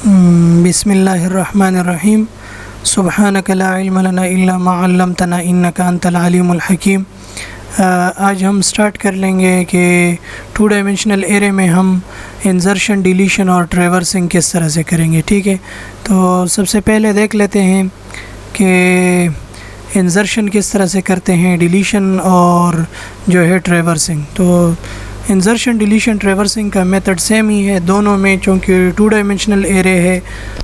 بسم اللہ الرحمن الرحیم سبحانک لا علم لنا الا ما علمتنا انک انت العلیم الحکیم۔ آج ہم سٹارٹ کر لیں گے کہ 2 ڈائمینشنل ایرے میں ہم انسرشن، ڈیلیشن اور ٹریورسنگ کس طرح سے کریں گے، ٹھیک ہے۔ تو سب سے پہلے دیکھ لیتے ہیں کہ انسرشن کس طرح سے کرتے ہیں، ڈیلیشن اور جو ہے ٹریورسنگ۔ تو انسرشن، ڈیلیشن، ٹریورسنگ کا میتھڈ سیم ہی ہے دونوں میں، چونکہ 2 ڈائمینشنل ایرے ہے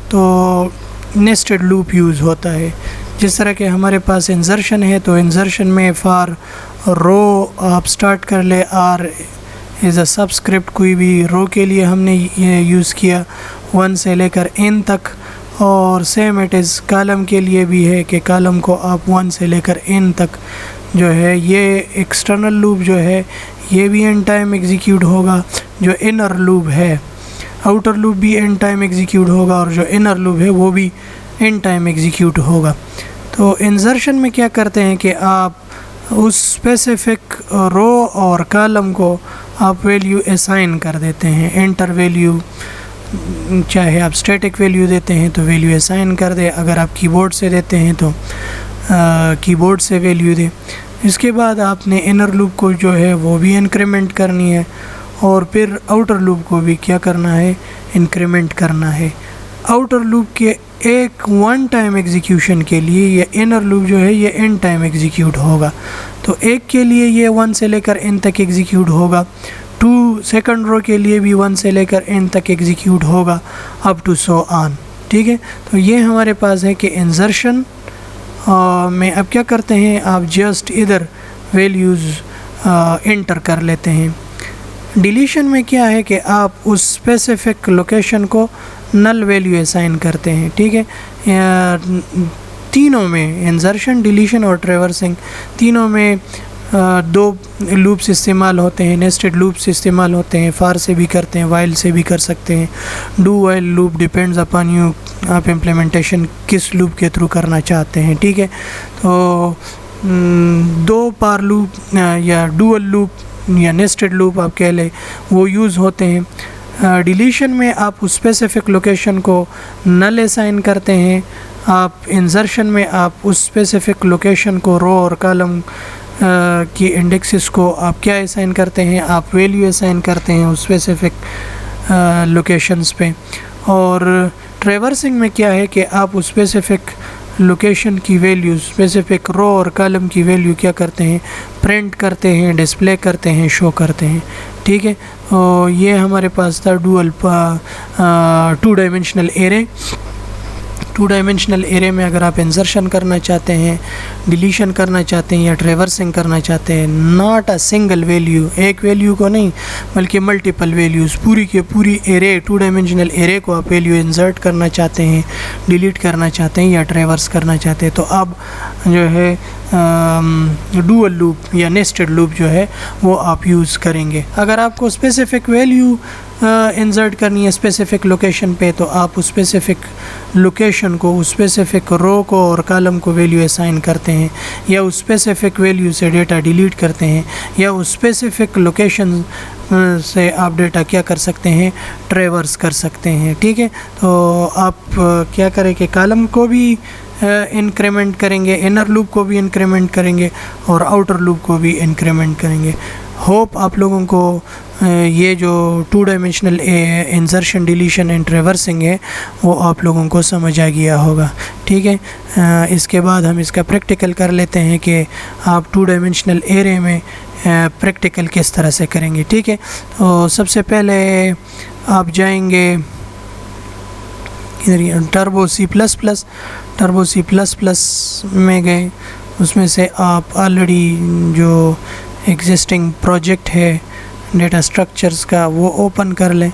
تو نیسٹڈ لوپ یوز ہوتا ہے۔ جس طرح کہ ہمارے پاس انسرشن ہے تو انسرشن میں فار رو آپ سٹارٹ کر لے، آر ایز اے سبسکرپٹ، کوئی بھی رو کے لیے ہم نے یہ یوز کیا 1 سے لے کر n تک، اور سیم اٹ از کالم کے لیے بھی ہے کہ کالم کو آپ 1 سے لے کر n تک جو ہے یہ ایکسٹرنل لوپ جو ہے یہ بھی n ٹائم ایگزیکیوٹ ہوگا، جو انر لوپ ہے آؤٹر لوپ بھی n ٹائم ایگزیکیوٹ ہوگا، اور جو انر لوپ ہے وہ بھی n ٹائم ایگزیکیوٹ ہوگا۔ تو انسرشن میں کیا کرتے ہیں کہ آپ اس اسپیسیفک رو اور کالم کو آپ ویلیو اسائن کر دیتے ہیں، انٹر ویلیو، چاہے آپ اسٹیٹک ویلیو دیتے ہیں تو ویلیو اسائن کر دے، اگر آپ کی بورڈ سے دیتے ہیں تو کی بورڈ سے ویلیو دے۔ اس کے بعد آپ نے انر لوپ کو جو ہے وہ بھی انکریمنٹ کرنی ہے، اور پھر آؤٹر لوپ کو بھی کیا کرنا ہے، انکریمنٹ کرنا ہے۔ آؤٹر لوپ کے ایک 1 ٹائم ایگزیکیوشن کے لیے یہ انر لوپ جو ہے یہ n ٹائم ایگزیکیوٹ ہوگا، تو ایک کے لیے یہ 1 سے لے کر n تک ایگزیکیوٹ ہوگا، 2 سیکنڈ رو کے لیے بھی 1 سے لے کر n تک ایگزیکیوٹ ہوگا، اپ ٹو سو آن، ٹھیک ہے۔ تو یہ ہمارے پاس ہے کہ انسرشن میں اب کیا کرتے ہیں، آپ جسٹ ادھر ویلیوز انٹر کر لیتے ہیں۔ ڈیلیشن میں کیا ہے کہ آپ اس اسپیسیفک لوکیشن کو نل ویلیو اسائن کرتے ہیں، ٹھیک ہے۔ تینوں میں انسرشن، ڈیلیشن اور ٹریورسنگ تینوں میں 2 لوپس استعمال ہوتے ہیں، نیسٹڈ لوپس استعمال ہوتے ہیں، فار سے بھی کرتے ہیں، وائل سے بھی کر سکتے ہیں۔ Do while loop depends upon you, آپ امپلیمنٹیشن کس لوپ کے تھرو کرنا چاہتے ہیں، ٹھیک ہے۔ تو 2 پار لوپ یا ڈوئل لوپ یا نیسٹڈ لوپ آپ کہہ لیں وہ یوز ہوتے ہیں۔ ڈیلیشن میں آپ اس اسپیسیفک لوکیشن کو نل اسائن کرتے ہیں، آپ انسرشن میں آپ اس اسپیسیفک لوکیشن کو رو اور کالم کی انڈیکسز کو آپ کیا اسائن کرتے ہیں، آپ ویلیو اسائن کرتے ہیں اس اسپیسیفک لوکیشنز پہ۔ اور ٹریورسنگ میں کیا ہے کہ آپ اس اسپیسیفک لوکیشن کی ویلیو، اسپیسیفک رو اور کالم کی ویلیو کیا کرتے ہیں، پرنٹ کرتے ہیں، ڈسپلے کرتے ہیں، شو کرتے ہیں، ٹھیک ہے۔ اور یہ ہمارے پاس تھا 2 ڈائمینشنل ایرے۔ 2 ڈائمینشنل ایرے میں اگر آپ انسرشن کرنا چاہتے ہیں، ڈیلیشن کرنا چاہتے ہیں یا ٹریورسنگ کرنا چاہتے ہیں، ناٹ اے سنگل ویلیو، ایک ویلیو کو نہیں بلکہ ملٹیپل ویلیوز، پوری کے پوری ایرے، 2 ڈائمینشنل ایرے کو آپ ویلیو انسرٹ کرنا چاہتے ہیں، ڈیلیٹ کرنا چاہتے ہیں یا ٹریورس کرنا چاہتے ہیں، تو اب جو ہے ڈوئل لوپ یا نیسٹڈ لوپ جو ہے وہ آپ یوز کریں گے۔ اگر آپ کو اسپیسیفک ویلیو انسرٹ کرنی ہے اسپیسیفک لوکیشن پہ، تو آپ اس اسپیسیفک لوکیشن کو، اس اسپیسیفک رو کو اور کالم کو ویلیو اسائن کرتے ہیں، یا اس اسپیسیفک ویلیو سے ڈیٹا ڈیلیٹ کرتے ہیں، یا اس اسپیسیفک لوکیشن سے آپ ڈیٹا کیا کر سکتے ہیں، ٹریورس کر سکتے ہیں، ٹھیک ہے۔ تو آپ کیا کریں کہ کالم کو بھی انکریمنٹ کریں گے، انر لوپ کو بھی انکریمنٹ کریں گے، اور آؤٹر لوپ کو بھی انکریمنٹ کریں گے۔ ہوپ آپ لوگوں کو یہ جو 2 dimensional insertion, deletion and traversing ہے وہ آپ لوگوں کو سمجھ آ گیا ہوگا، ٹھیک ہے۔ اس کے بعد ہم اس کا پریکٹیکل کر لیتے ہیں کہ آپ 2 ڈائمینشنل ایرے میں پریکٹیکل کس طرح سے کریں گے، ٹھیک ہے۔ تو سب سے پہلے آپ جائیں گے ٹربو سی پلس پلس میں گئے، اس میں سے آپ آلریڈی جو ایگزسٹنگ پروجیکٹ ہے ڈیٹا اسٹرکچرز کا وہ اوپن کر لیں،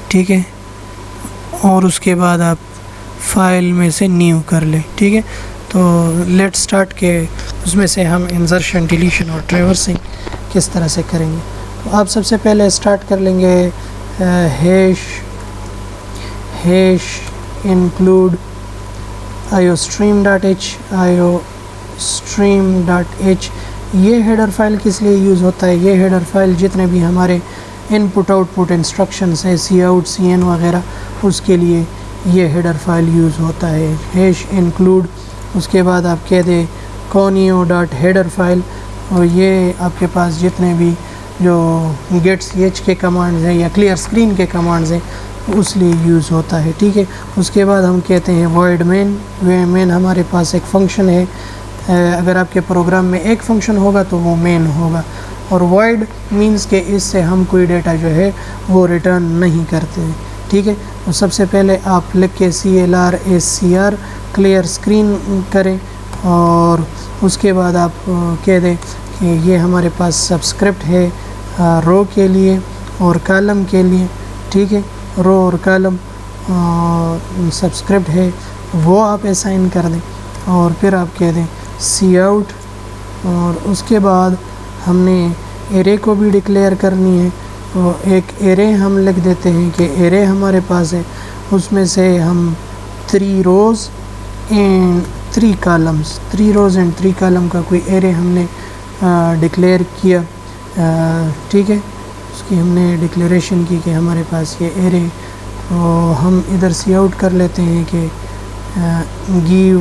ٹھیک ہے، اور اس کے بعد آپ فائل میں سے نیو کر لیں، ٹھیک ہے۔ تو لیٹ سٹارٹ کہ اس میں سے ہم انسرشن، ڈیلیشن اور ٹریورسنگ کس طرح سے کریں گے۔ تو آپ سب سے پہلے سٹارٹ کر لیں گے ہیش include iostream.h iostream.h۔ یہ ہیڈر فائل کس لیے یوز ہوتا ہے؟ یہ ہیڈر فائل جتنے بھی ہمارے ان پٹ آؤٹ پٹ انسٹرکشنس ہیں، سی آؤٹ، سی این وغیرہ، اس کے لیے یہ ہیڈر فائل یوز ہوتا ہے. ہیش انکلوڈ، اس کے بعد آپ کہہ دیں کونیو ڈاٹ ہیڈر فائل، اور یہ آپ کے پاس جتنے بھی جو گیٹ سی ایچ کے کمانڈز ہیں یا کلیئر اسکرین کے کمانڈز ہیں اس لیے یوز ہوتا ہے. ٹھیک ہے. اس کے بعد ہم کہتے ہیں وائڈ مین. مین ہمارے پاس ایک فنکشن ہے، اگر آپ کے پروگرام میں ایک فنکشن ہوگا تو وہ مین ہوگا، اور وائڈ مینس کہ اس سے ہم کوئی ڈیٹا جو ہے وہ ریٹرن نہیں کرتے ہیں. ٹھیک ہے. تو سب سے پہلے آپ لکھ کے CLR کلیئر اسکرین کریں، اور اس کے بعد آپ کہہ دیں کہ یہ ہمارے پاس سبسکرپٹ ہے رو کے لیے اور کالم کے لیے. ٹھیک ہے. رو اور کالم سبسکرپٹ ہے وہ آپ اسائن کر دیں، اور پھر آپ کہہ دیں سی آؤٹ، اور اس کے بعد ہم نے ایرے کو بھی ڈکلیئر کرنی ہے. تو ایک ایرے ہم لکھ دیتے ہیں کہ ایرے ہمارے پاس ہے، اس میں سے ہم 3 روز اینڈ 3 کالمز، 3 روز اینڈ 3 کالم کا کوئی ایرے ہم نے ڈکلیئر کیا. ٹھیک ہے. اس کی ہم نے ڈکلیریشن کی کہ ہمارے پاس یہ ایرے، تو ہم ادھر سی آؤٹ کر لیتے ہیں کہ give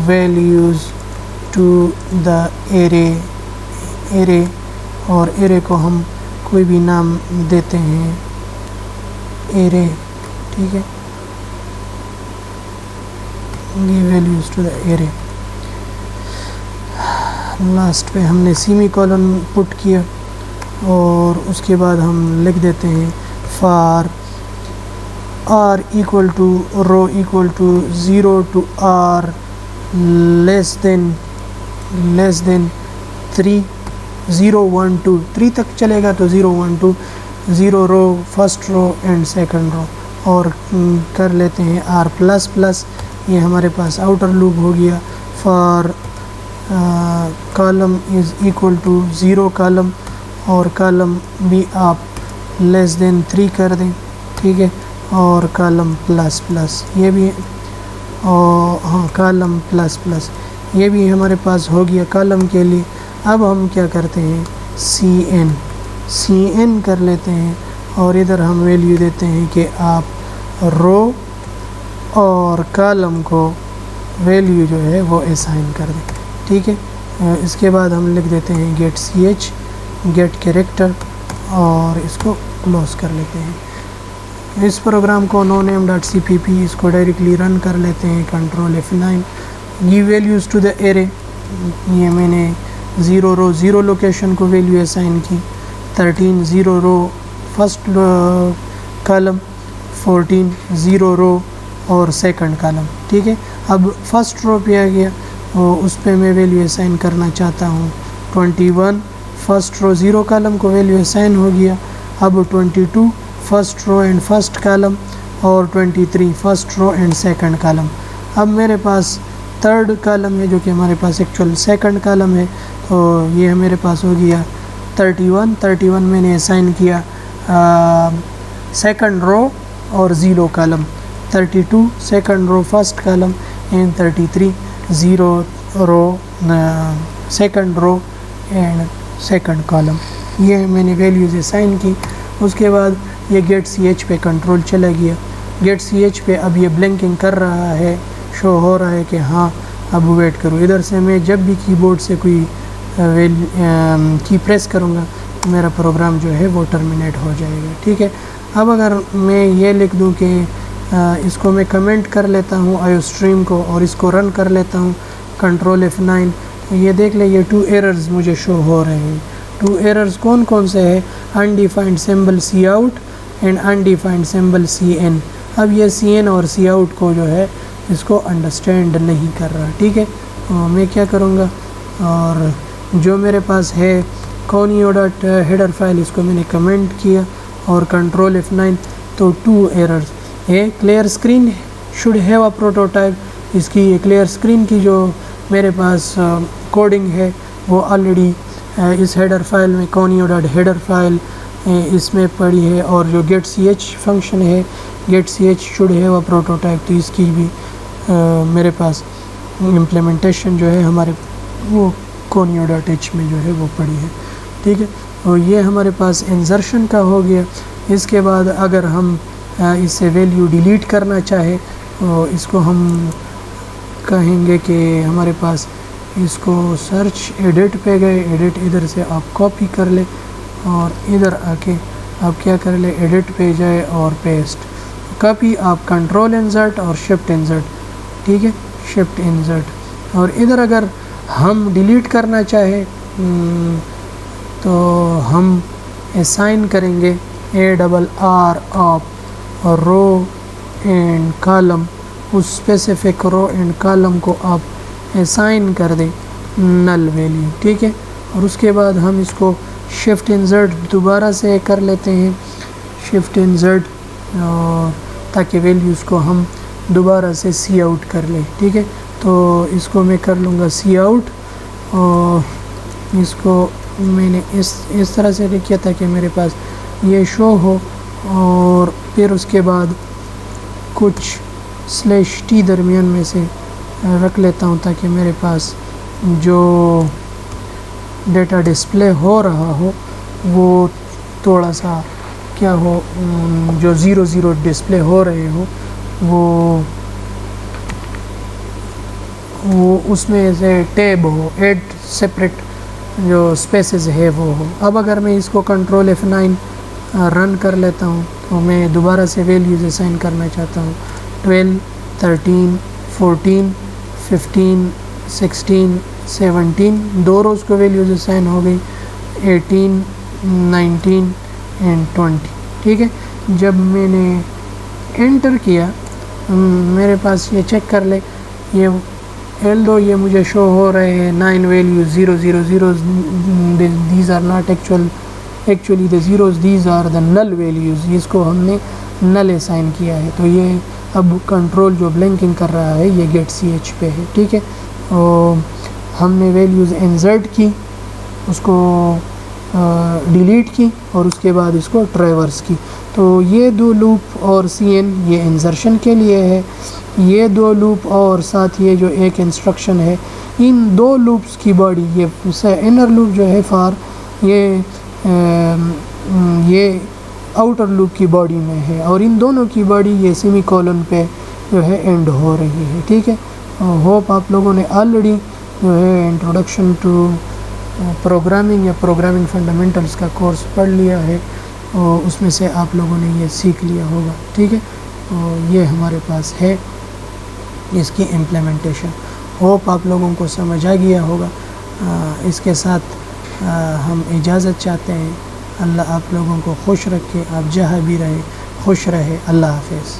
values to the array, اور ایرے کو ہم کوئی بھی نام دیتے ہیں ایرے. ٹھیک ہے. Give values to the array. Last پہ ہم نے سیمی کولن پٹ کیا، اور اس کے بعد ہم لکھ دیتے ہیں for r equal to row equal to 0 to r less than 3 0 1 2 3 تک چلے گا تو 0 1 2 0 row first row and second row, اور کر لیتے ہیں r پلس پلس. یہ ہمارے پاس آؤٹر لوپ ہو گیا. For column is equal to 0 column, اور کالم بھی آپ لیس دین 3 کر دیں. ٹھیک ہے. اور کالم پلس پلس یہ بھی، اور ہاں کالم پلس پلس یہ بھی ہمارے پاس ہو گیا کالم کے لیے. اب ہم کیا کرتے ہیں سی این کر لیتے ہیں، اور ادھر ہم ویلیو دیتے ہیں کہ آپ رو اور کالم کو ویلیو جو ہے وہ اسائن کر دیں. ٹھیک ہے. اس کے بعد ہم لکھ دیتے ہیں get C H get character, اور اس کو کلوز کر لیتے ہیں. اس پروگرام کو noname.cpp اس کو ڈائریکٹلی رن کر لیتے ہیں. Control F9. Give values to the array, یہ میں نے 0 رو 0 لوکیشن کو ویلیو اسائن کی، 13 0 رو فرسٹ کالم، 14 0 رو اور سیکنڈ کالم. ٹھیک ہے. اب فرسٹ رو پہ آ گیا، اس پہ میں ویلیو اسائن کرنا چاہتا ہوں 21 فرسٹ رو 0 کالم کو ویلیو اسائن ہو گیا. اب 22 first row and first column, اور 23 first row and second column. اب میرے پاس تھرڈ کالم ہے جو کہ ہمارے پاس ایکچوئل سیکنڈ کالم ہے، تو یہ میرے پاس ہو گیا 31 میں نے اسائن کیا سیکنڈ رو اور 0 column, 32 second row first column and 33 0 row second row and second column. یہ میں نے ویلیوز اسائن کی. اس کے بعد یہ گیٹ سی ایچ پہ کنٹرول چلا گیا. گیٹ سی ایچ پہ اب یہ بلنکنگ کر رہا ہے، شو ہو رہا ہے کہ ہاں اب ویٹ کرو. ادھر سے میں جب بھی کی بورڈ سے کوئی کی پریس کروں گا میرا پروگرام جو ہے وہ ٹرمینیٹ ہو جائے گا. ٹھیک ہے. اب اگر میں یہ لکھ دوں کہ اس کو میں کمنٹ کر لیتا ہوں آئیو اسٹریم کو، اور اس کو رن کر لیتا ہوں کنٹرول F9، تو یہ دیکھ لیں یہ 2 ایررز مجھے شو ہو رہے ہیں. 2 ایررز کون سے ہیں؟ Undefined symbol C out and undefined symbol C in. اب یہ سی این اور سی آؤٹ کو جو ہے اس کو انڈرسٹینڈ نہیں کر رہا. ٹھیک ہے. تو میں کیا کروں گا، اور جو میرے پاس ہے کونیو ڈاٹ ہیڈر فائل، اس کو میں نے کمنٹ کیا اور کنٹرول F9، تو 2 ایررز. یہ clear screen should have a prototype. اس کی کلیئر اسکرین کی جو میرے پاس کوڈنگ ہے وہ آلریڈی اس ہیڈر فائل میں کونیو ڈاٹ ہیڈر فائل اس میں پڑی ہے، اور جو گیٹ سی ایچ فنکشن ہے get C H should have a prototype, تو اس کی بھی میرے پاس امپلیمنٹیشن جو ہے ہمارے وہ کونیو ڈاٹ ایچ میں جو ہے وہ پڑی ہے. ٹھیک ہے. اور یہ ہمارے پاس انسرشن کا ہو گیا. اس کے بعد اگر ہم اس سے ویلیو ڈیلیٹ کرنا چاہے تو اس کو ہم کہیں گے کہ ہمارے پاس اس کو سرچ ایڈٹ پہ گئے، ایڈٹ ادھر سے آپ کاپی کر لیں اور ادھر آ کے آپ کیا کر لیں، ایڈٹ پہ جائے اور پیسٹ کاپی، آپ کنٹرول انسرٹ اور شفٹ انسرٹ، ٹھیک ہے، شفٹ انسرٹ. اور ادھر اگر ہم ڈیلیٹ کرنا چاہے تو ہم اسائن کریں گے ARR آپ رو اینڈ کالم، اس اسپیسیفک رو اینڈ کالم کو آپ اسائن کر دیں نل ویلیو، ٹھیک ہے. اور اس کے بعد ہم اس کو شفٹ انسرٹ دوبارہ سے کر لیتے ہیں، شفٹ انسرٹ، اور تاکہ ویلیوز کو ہم دوبارہ سے سی آؤٹ کر لیں، ٹھیک ہے. تو اس کو میں کر لوں گا سی آؤٹ، اور اس کو میں نے اس طرح سے لکھا تھا کہ میرے پاس یہ شو ہو، اور پھر اس کے بعد کچھ /t درمیان میں سے رکھ لیتا ہوں تاکہ میرے پاس جو ڈیٹا ڈسپلے ہو رہا ہو وہ تھوڑا سا کیا ہو، جو 0 ڈسپلے ہو رہے ہو وہ اس میں سے ٹیب ہو، ایڈ سپریٹ جو اسپیسز ہے وہ ہو. اب اگر میں اس کو کنٹرول F9 رن کر لیتا ہوں تو میں دوبارہ سے ویلیوز اسائن کرنا چاہتا ہوں، 12 13 14 15 16 17، دو روز کو ویلیوز اسائن ہو گئی، 18 19 اینڈ 20، ٹھیک ہے. جب میں نے انٹر کیا میرے پاس یہ چیک کر لے، یہ دو یہ مجھے شو ہو رہے ہیں 9 values 0 0 0، these are not actually the zeros، these are the null values، اس کو ہم نے نل اسائن کیا ہے. تو یہ اب کنٹرول جو بلنکنگ کر رہا ہے یہ گیٹ CH پہ ہے، ٹھیک ہے. اور ہم نے ویلیوز انسرٹ کی، اس کو ڈیلیٹ کی، اور اس کے بعد اس کو ٹریورس کی. تو یہ دو لوپ اور CN یہ انسرشن کے لیے ہے، یہ دو لوپ اور ساتھ یہ جو ایک انسٹرکشن ہے، ان دو لوپس کی باڈی، یہ انر لوپ جو ہے فار، یہ آؤٹر لوپ کی باڈی میں ہے، اور ان دونوں کی باڈی یہ سیمی کولن پہ جو ہے اینڈ ہو رہی ہے، ٹھیک ہے. ہوپ آپ لوگوں نے آلریڈی جو ہے انٹروڈکشن ٹو پروگرامنگ یا پروگرامنگ فنڈامنٹلس کا کورس پڑھ لیا ہے، اور اس میں سے آپ لوگوں نے یہ سیکھ لیا ہوگا، ٹھیک ہے. اور یہ ہمارے پاس ہے اس کی امپلیمنٹیشن. ہوپ آپ لوگوں کو سمجھ آ گیا ہوگا. اس کے ساتھ ہم اجازت چاہتے ہیں. اللہ آپ لوگوں کو خوش رکھے، آپ جہاں بھی رہے خوش رہے. اللہ حافظ.